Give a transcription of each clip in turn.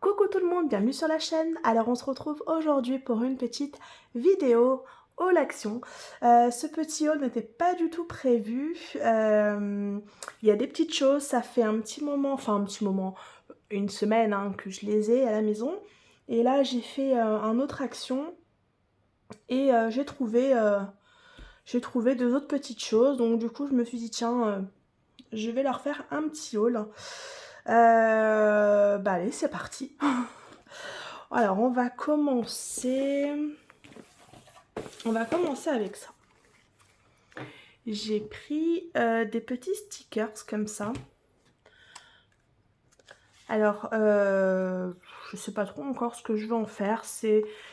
Coucou tout le monde, bienvenue sur la chaîne. Alors on se retrouve aujourd'hui pour une petite vidéo haul action. Ce petit haul n'était pas du tout prévu. Il y a des petites choses, ça fait un petit moment, une semaine hein, que je les ai à la maison. Et là j'ai fait un autre action et j'ai trouvé deux autres petites choses. Donc du coup je me suis dit tiens, je vais leur faire un petit haul. Bah allez, c'est parti. Alors, on va commencer avec ça. J'ai pris des petits stickers comme ça. Alors, je sais pas trop encore ce que je vais en faire.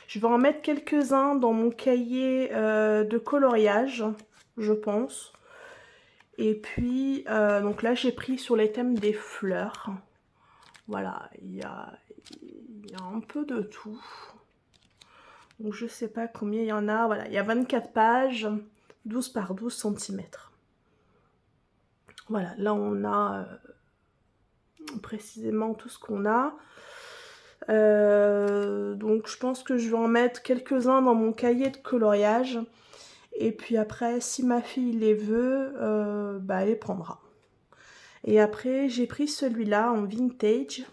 Je vais en mettre quelques-uns dans mon cahier de coloriage, je pense. Et puis, donc là, j'ai pris sur les thèmes des fleurs. Voilà, il y a un peu de tout. Donc je sais pas combien il y en a. Voilà, il y a 24 pages, 12 par 12 cm. Voilà, là on a précisément tout ce qu'on a. Donc je pense que je vais en mettre quelques-uns dans mon cahier de coloriage. Et puis après, si ma fille les veut, bah elle les prendra. Et après, j'ai pris celui-là en vintage.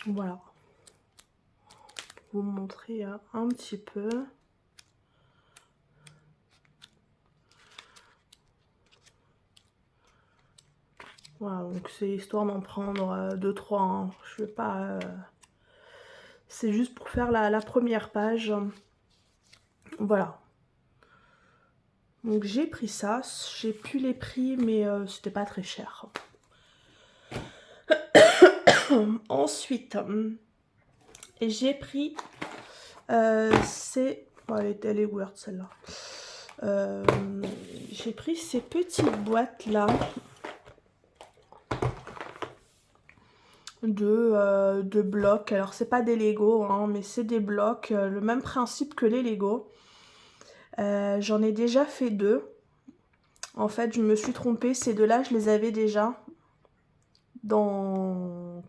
Voilà. Pour vous montrer un petit peu. Voilà, donc c'est histoire d'en prendre 2-3. Hein. Je vais pas... C'est juste pour faire la première page. Voilà. Donc j'ai pris ça. J'ai plus les prix, mais c'était pas très cher. Ensuite, j'ai pris... Oh, elle est weird celle-là. J'ai pris ces petites boîtes-là. De blocs. Alors c'est pas des Lego hein, mais c'est des blocs, le même principe que les Lego. J'en ai déjà fait deux. En fait je me suis trompée, ces deux là je les avais déjà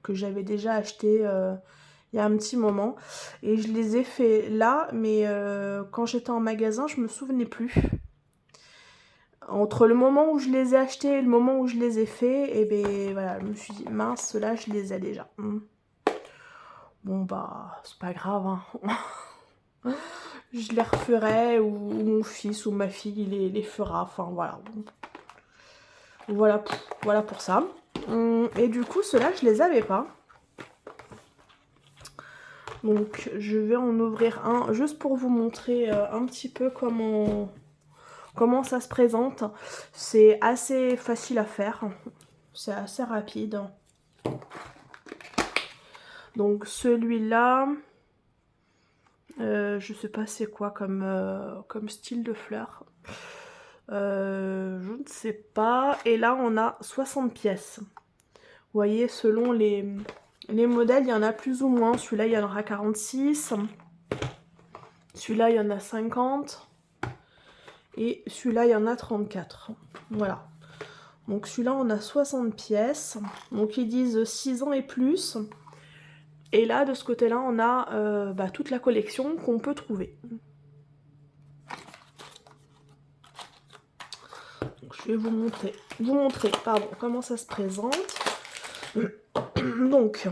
que j'avais déjà acheté il y a un petit moment et je les ai fait là, mais quand j'étais en magasin je me souvenais plus. Entre le moment où je les ai achetés et le moment où je les ai fait, et ben voilà, je me suis dit mince, ceux-là je les ai déjà. Bon bah c'est pas grave hein. Je les referai ou mon fils ou ma fille les fera, enfin voilà. Voilà pour ça. Et du coup ceux-là je les avais pas. Donc je vais en ouvrir un juste pour vous montrer un petit peu comment ça se présente. C'est assez facile à faire, c'est assez rapide. Donc celui-là, je sais pas c'est quoi comme style de fleur. Je ne sais pas. Et là on a 60 pièces. Vous voyez, selon les modèles, il y en a plus ou moins. Celui-là il y en aura 46. Celui-là il y en a 50. Et celui-là il y en a 34. Voilà. Donc celui-là on a 60 pièces. Donc ils disent 6 ans et plus. Et là de ce côté-là on a toute la collection qu'on peut trouver. Donc, je vais vous montrer comment ça se présente. Donc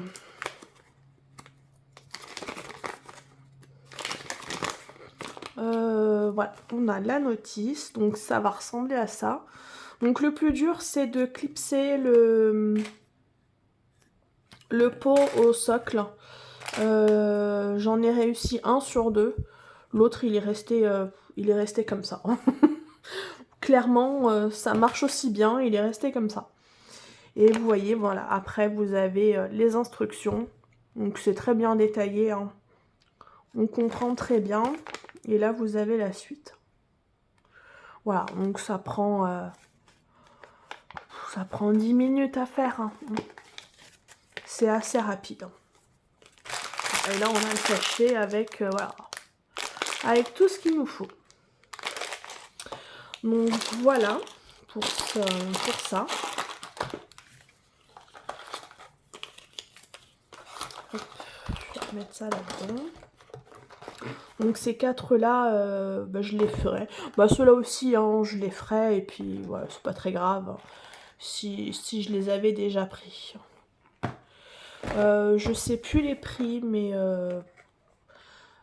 voilà, on a la notice, donc ça va ressembler à ça. Donc le plus dur c'est de clipser le pot au socle. J'en ai réussi un sur deux. L'autre il est resté comme ça. Clairement ça marche aussi bien, il est resté comme ça. Et vous voyez, voilà, après vous avez les instructions. Donc c'est très bien détaillé, hein. On comprend très bien. Et là vous avez la suite. Voilà, donc ça prend 10 minutes à faire. Hein. C'est assez rapide. Et là on a le cachet avec, voilà, avec tout ce qu'il nous faut. Donc voilà pour ça. mettre ça là-dedans. Donc ces 4 là, je les ferai. Bah ceux-là aussi, hein, je les ferai. Et puis voilà, c'est pas très grave si je les avais déjà pris. Je sais plus les prix, mais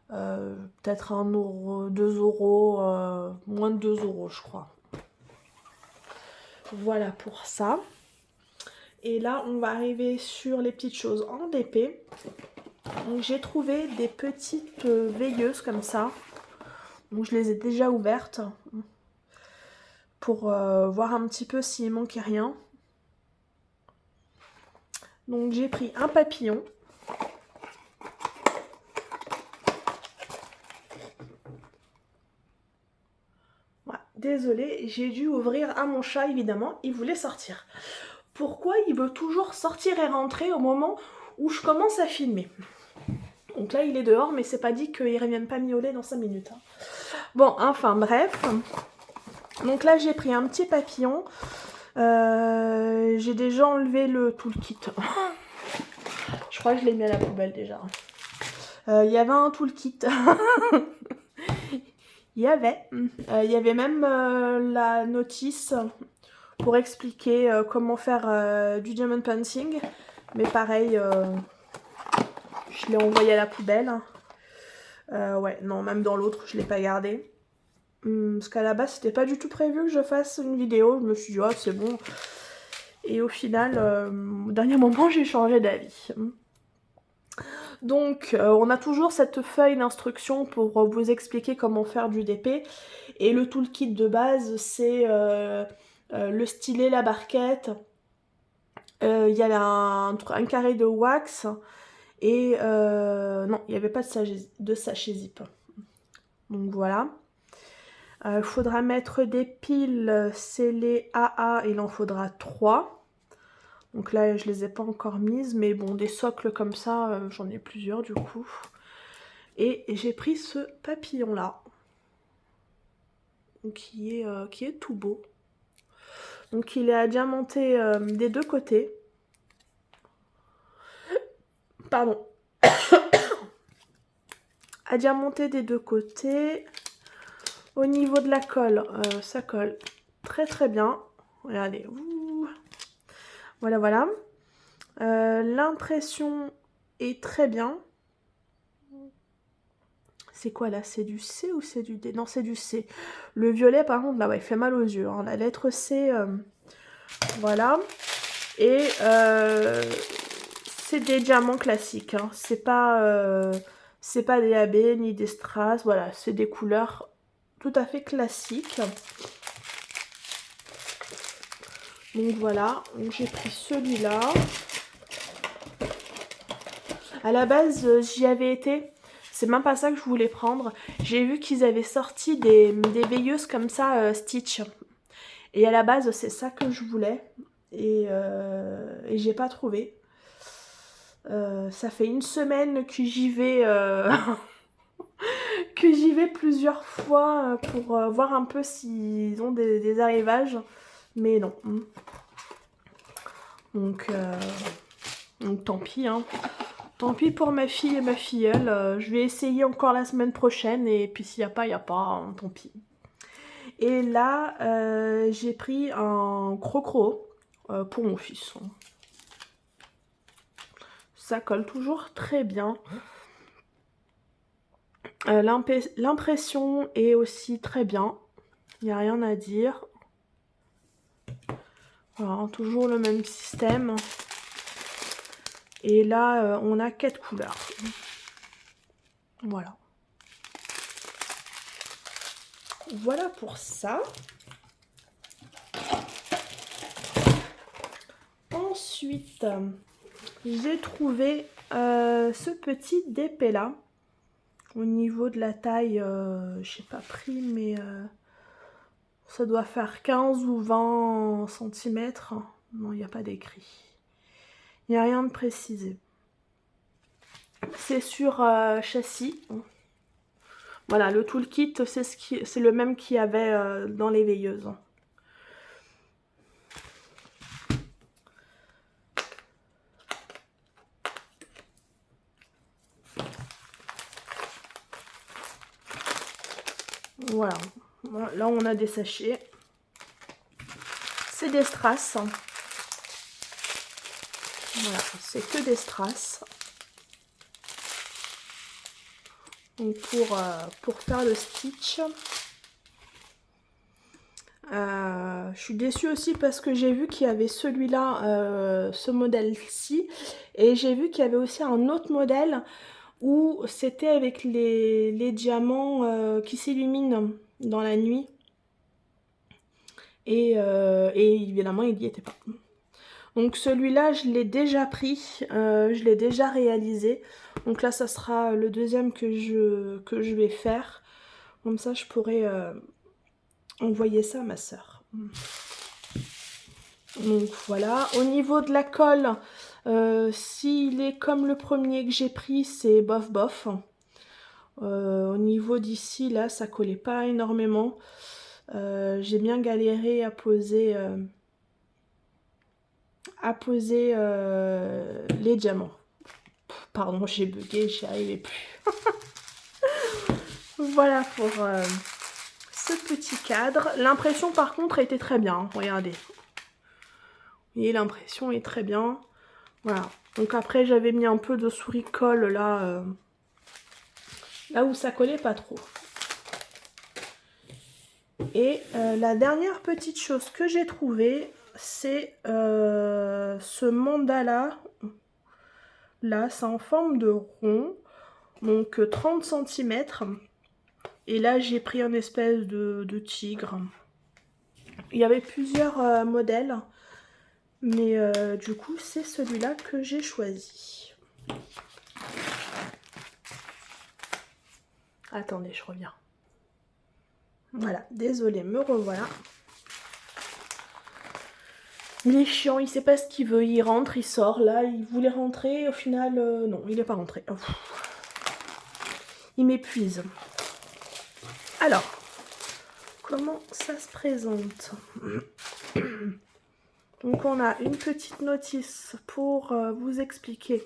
peut-être 1 euro, 2 euros, moins de 2 euros je crois. Voilà pour ça. Et là on va arriver sur les petites choses en DP. Donc j'ai trouvé des petites veilleuses comme ça. Donc je les ai déjà ouvertes pour voir un petit peu s'il manquait rien. Donc j'ai pris un papillon. Voilà. Désolée, j'ai dû ouvrir à mon chat évidemment, il voulait sortir. Pourquoi il veut toujours sortir et rentrer au moment où je commence à filmer? Donc là il est dehors, mais c'est pas dit qu'il ne revienne pas miauler dans 5 minutes. Hein. Bon, enfin bref. Donc là j'ai pris un petit papillon. J'ai déjà enlevé le toolkit. Je crois que je l'ai mis à la poubelle déjà. Il y avait un toolkit. Il y avait même la notice pour expliquer comment faire du diamond painting. Mais pareil, je l'ai envoyé à la poubelle. Ouais, non, même dans l'autre, je ne l'ai pas gardé. Parce qu'à la base, c'était pas du tout prévu que je fasse une vidéo. Je me suis dit, oh, c'est bon. Et au final, au dernier moment, j'ai changé d'avis. Donc, on a toujours cette feuille d'instruction pour vous expliquer comment faire du DP. Et le toolkit de base, c'est le stylet, la barquette. Il y a un carré de wax. Et non, il n'y avait pas de sachet zip. Donc voilà. Il faudra mettre des piles scellées AA, il en faudra 3. Donc là, je les ai pas encore mises, mais bon, des socles comme ça, j'en ai plusieurs du coup. Et j'ai pris ce papillon-là, qui est tout beau. Donc il est à diamanter des 2 côtés. Pardon. À diamanter des 2 côtés. Au niveau de la colle, ça colle très très bien. Regardez. Ouh. Voilà, voilà. L'impression est très bien. C'est quoi là? C'est du C ou c'est du D? Non, c'est du C. Le violet, par contre, là, ouais, il fait mal aux yeux. Hein. La lettre C, voilà. Et c'est des diamants classiques. Hein. C'est pas des AB ni des strass. Voilà, c'est des couleurs tout à fait classiques. Donc voilà, j'ai pris celui-là. À la base, j'y avais été. C'est même pas ça que je voulais prendre. J'ai vu qu'ils avaient sorti des veilleuses comme ça, Stitch. Et à la base, c'est ça que je voulais. Et j'ai pas trouvé. Ça fait 1 semaine que j'y vais, que j'y vais plusieurs fois pour voir un peu s'ils ont des arrivages. Mais non. Donc tant pis, hein. Tant pis pour ma fille et ma filleule. Je vais essayer encore la semaine prochaine. Et puis s'il n'y a pas, il n'y a pas. Hein, tant pis. Et là, j'ai pris un crocro pour mon fils. Ça colle toujours très bien. L'impression est aussi très bien. Il n'y a rien à dire. Voilà, toujours le même système. Et là, on a 4 couleurs. Voilà. Voilà pour ça. Ensuite, j'ai trouvé ce petit DP là. Au niveau de la taille, je sais pas pris, mais ça doit faire 15 ou 20 cm. Non, il n'y a pas d'écrit. Il n'y a rien de précisé. C'est sur châssis. Voilà, le toolkit, c'est le même qu'il y avait dans les veilleuses. Voilà. Là, on a des sachets. C'est des strass. Voilà, c'est que des strass. Donc pour faire le stitch. Je suis déçue aussi parce que j'ai vu qu'il y avait celui-là, ce modèle-ci. Et j'ai vu qu'il y avait aussi un autre modèle où c'était avec les diamants qui s'illuminent dans la nuit. Et évidemment, il n'y était pas. Donc celui-là, je l'ai déjà pris, je l'ai déjà réalisé. Donc là, ça sera le deuxième que je vais faire. Comme ça, je pourrai envoyer ça à ma soeur. Donc voilà. Au niveau de la colle, s'il est comme le premier que j'ai pris, c'est bof bof. Au niveau d'ici, là, ça collait pas énormément. J'ai bien galéré à poser les diamants. Pardon, j'ai bugué, j'y arrivais plus. Voilà pour ce petit cadre. L'impression par contre était très bien, hein, regardez. Vous voyez, l'impression est très bien. Voilà. Donc après j'avais mis un peu de souris colle là, là où ça collait pas trop. Et la dernière petite chose que j'ai trouvée, c'est ce mandala. Là, c'est en forme de rond. Donc 30 cm. Et là, j'ai pris un espèce de tigre. Il y avait plusieurs modèles. Mais du coup, c'est celui-là que j'ai choisi. Attendez, je reviens. Voilà, désolé, me revoilà. Il est chiant, il sait pas ce qu'il veut. Il rentre, il sort. Là, il voulait rentrer. Au final, non, il n'est pas rentré. Oh. Il m'épuise. Alors, comment ça se présente? Donc, on a une petite notice pour vous expliquer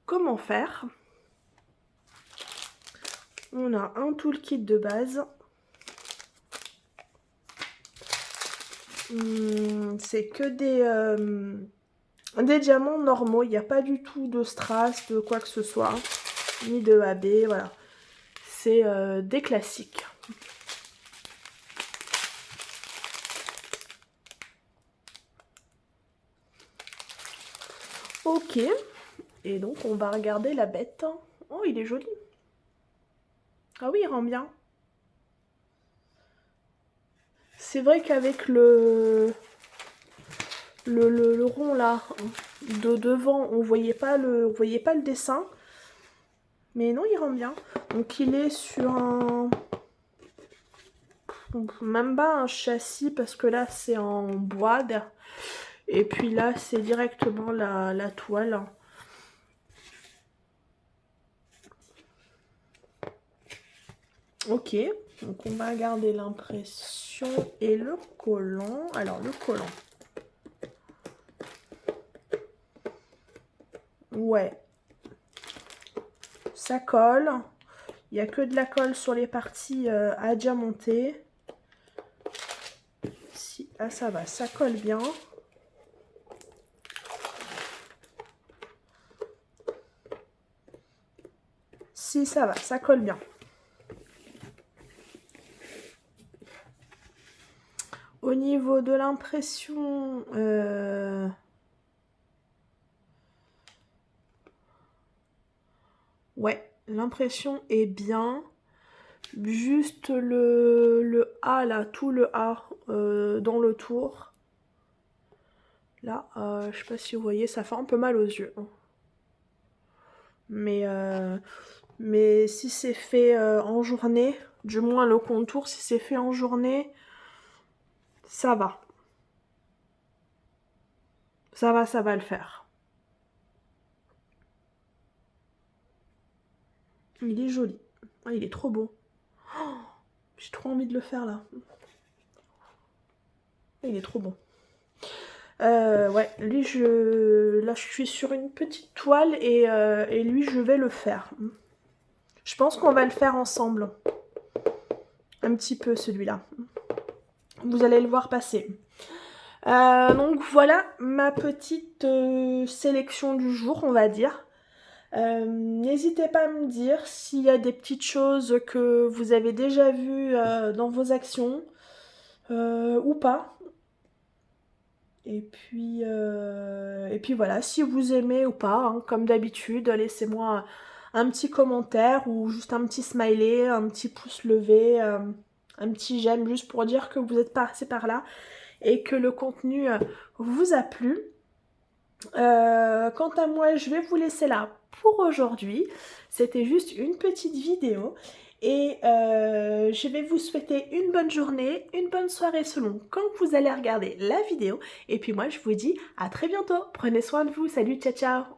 comment faire. On a un toolkit de base. C'est que des diamants normaux. Il n'y a pas du tout de strass, de quoi que ce soit. Ni de AB, voilà. C'est des classiques. Ok. Et donc, on va regarder la bête. Oh, il est joli. Ah oui, il rend bien. C'est vrai qu'avec le rond là, de devant, on voyait pas le dessin. Mais non, il rend bien. Donc, il est sur un... Même pas un châssis, parce que là, c'est en bois. Et puis là, c'est directement la toile. Ok, donc on va regarder l'impression et le collant. Alors, le collant. Ouais. Ça colle. Il n'y a que de la colle sur les parties à diamanter. Si, ah, ça va, ça colle bien. Si, ça va, ça colle bien. Au niveau de l'impression, ouais, l'impression est bien. Juste le A là, tout le A dans le tour. Là, je sais pas si vous voyez, ça fait un peu mal aux yeux. Mais si c'est fait en journée, du moins le contour, si c'est fait en journée, ça va. Ça va le faire. Il est joli. Ah, il est trop beau. Oh, j'ai trop envie de le faire là. Il est trop bon. Ouais, lui, là, je suis sur une petite toile et lui, je vais le faire. Je pense qu'on va le faire ensemble. un petit peu celui-là. Vous allez le voir passer. Donc voilà ma petite sélection du jour, on va dire. N'hésitez pas à me dire s'il y a des petites choses que vous avez déjà vues dans vos actions ou pas. Et puis voilà, si vous aimez ou pas, hein, comme d'habitude, laissez-moi un petit commentaire ou juste un petit smiley, un petit pouce levé, un petit j'aime juste pour dire que vous êtes passé par là et que le contenu vous a plu. Quant à moi, je vais vous laisser là pour aujourd'hui. C'était juste une petite vidéo. Et je vais vous souhaiter une bonne journée, une bonne soirée selon quand vous allez regarder la vidéo. Et puis moi, je vous dis à très bientôt. Prenez soin de vous. Salut, ciao, ciao.